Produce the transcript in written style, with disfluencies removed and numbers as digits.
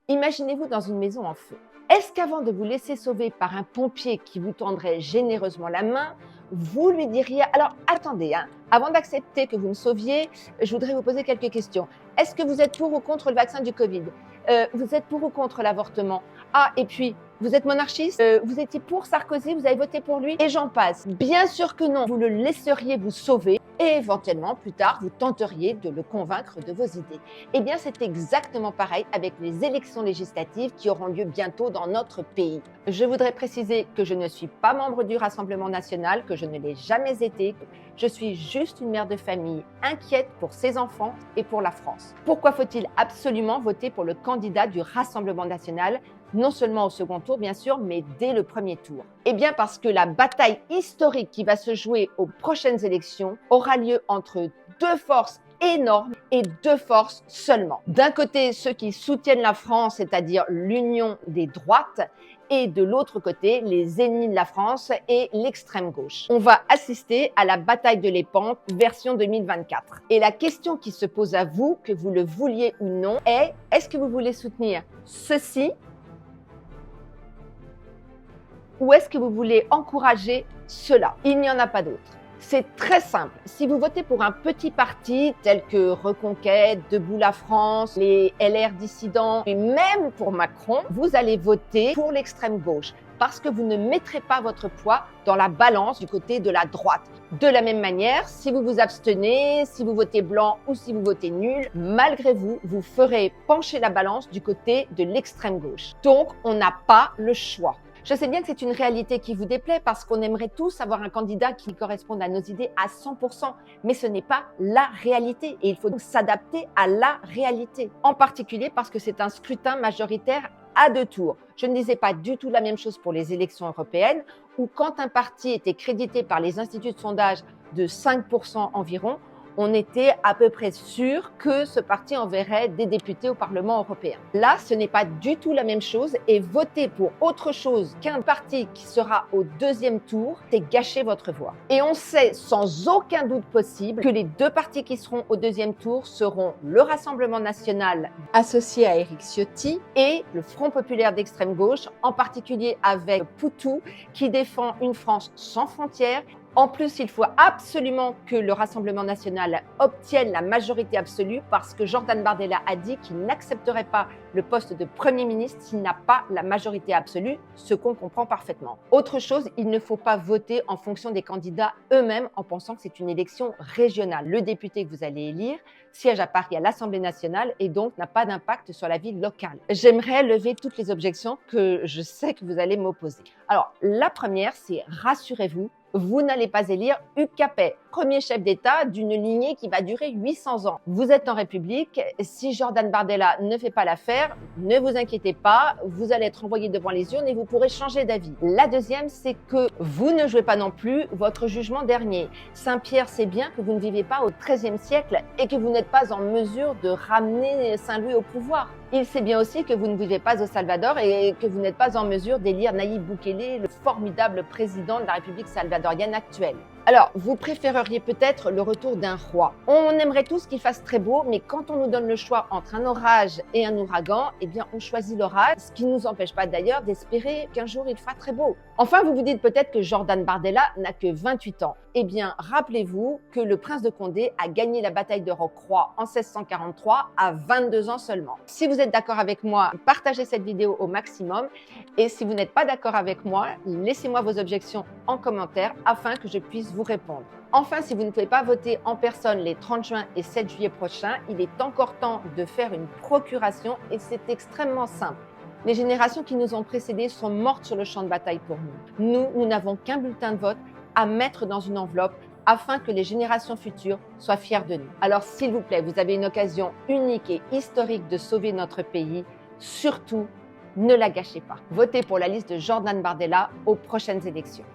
Imaginez-vous dans une maison en feu. Est-ce qu'avant de vous laisser sauver par un pompier qui vous tendrait généreusement la main, vous lui diriez « Alors attendez, avant d'accepter que vous me sauviez, je voudrais vous poser quelques questions. Est-ce que vous êtes pour ou contre le vaccin du Covid ? Vous êtes pour ou contre l'avortement ? Ah, et puis, vous êtes monarchiste ? Vous étiez pour Sarkozy, vous avez voté pour lui ? Et j'en passe. Bien sûr que non. Vous le laisseriez vous sauver et éventuellement, plus tard, vous tenteriez de le convaincre de vos idées. Eh bien, c'est exactement pareil avec les élections législatives qui auront lieu bientôt dans notre pays. Je voudrais préciser que je ne suis pas membre du Rassemblement national, que je ne l'ai jamais été. Je suis juste une mère de famille inquiète pour ses enfants et pour la France. Pourquoi faut-il absolument voter pour le candidat du Rassemblement national ? Non seulement au second tour, bien sûr, mais dès le premier tour. Eh bien parce que la bataille historique qui va se jouer aux prochaines élections aura lieu entre deux forces énormes et deux forces seulement. D'un côté, ceux qui soutiennent la France, c'est-à-dire l'union des droites, et de l'autre côté, les ennemis de la France et l'extrême gauche. On va assister à la bataille de l'épante version 2024. Et la question qui se pose à vous, que vous le vouliez ou non, est est-ce que vous voulez soutenir ceci ou est-ce que vous voulez encourager cela? Il n'y en a pas d'autre. C'est très simple. Si vous votez pour un petit parti tel que Reconquête, Debout la France, les LR dissidents et même pour Macron, vous allez voter pour l'extrême gauche parce que vous ne mettrez pas votre poids dans la balance du côté de la droite. De la même manière, si vous vous abstenez, si vous votez blanc ou si vous votez nul, malgré vous, vous ferez pencher la balance du côté de l'extrême gauche. Donc, on n'a pas le choix. Je sais bien que c'est une réalité qui vous déplaît parce qu'on aimerait tous avoir un candidat qui corresponde à nos idées à 100%, mais ce n'est pas la réalité et il faut donc s'adapter à la réalité. En particulier parce que c'est un scrutin majoritaire à deux tours. Je ne disais pas du tout la même chose pour les élections européennes où quand un parti était crédité par les instituts de sondage de 5% environ, on était à peu près sûr que ce parti enverrait des députés au Parlement européen. Là, ce n'est pas du tout la même chose et voter pour autre chose qu'un parti qui sera au deuxième tour, c'est gâcher votre voix. Et on sait sans aucun doute possible que les deux partis qui seront au deuxième tour seront le Rassemblement national associé à Éric Ciotti et le Front populaire d'extrême gauche, en particulier avec Poutou qui défend une France sans frontières. En plus, il faut absolument que le Rassemblement national obtienne la majorité absolue parce que Jordan Bardella a dit qu'il n'accepterait pas le poste de Premier ministre s'il n'a pas la majorité absolue, ce qu'on comprend parfaitement. Autre chose, il ne faut pas voter en fonction des candidats eux-mêmes en pensant que c'est une élection régionale. Le député que vous allez élire siège à Paris à l'Assemblée nationale et donc n'a pas d'impact sur la vie locale. J'aimerais lever toutes les objections que je sais que vous allez m'opposer. Alors, la première, c'est rassurez-vous, vous n'allez pas élire Hugues Capet, premier chef d'État d'une lignée qui va durer 800 ans. Vous êtes en République, si Jordan Bardella ne fait pas l'affaire, ne vous inquiétez pas, vous allez être envoyé devant les urnes et vous pourrez changer d'avis. La deuxième, c'est que vous ne jouez pas non plus votre jugement dernier. Saint-Pierre sait bien que vous ne vivez pas au XIIIe siècle et que vous n'êtes pas en mesure de ramener Saint-Louis au pouvoir. Il sait bien aussi que vous ne vivez pas au Salvador et que vous n'êtes pas en mesure d'élire Nayib Bukele, le formidable président de la République salvadorienne actuelle. Alors, vous préféreriez peut-être le retour d'un roi. On aimerait tous qu'il fasse très beau, mais quand on nous donne le choix entre un orage et un ouragan, eh bien, on choisit l'orage, ce qui ne nous empêche pas d'ailleurs d'espérer qu'un jour il fera très beau. Enfin, vous vous dites peut-être que Jordan Bardella n'a que 28 ans. Eh bien, rappelez-vous que le prince de Condé a gagné la bataille de Rocroi en 1643 à 22 ans seulement. Si vous êtes d'accord avec moi, partagez cette vidéo au maximum. Et si vous n'êtes pas d'accord avec moi, laissez-moi vos objections en commentaire afin que je puisse vous répondre. Enfin, si vous ne pouvez pas voter en personne les 30 juin et 7 juillet prochains, il est encore temps de faire une procuration et c'est extrêmement simple. Les générations qui nous ont précédés sont mortes sur le champ de bataille pour nous. Nous n'avons qu'un bulletin de vote à mettre dans une enveloppe afin que les générations futures soient fières de nous. Alors s'il vous plaît, vous avez une occasion unique et historique de sauver notre pays. Surtout, ne la gâchez pas. Votez pour la liste de Jordan Bardella aux prochaines élections.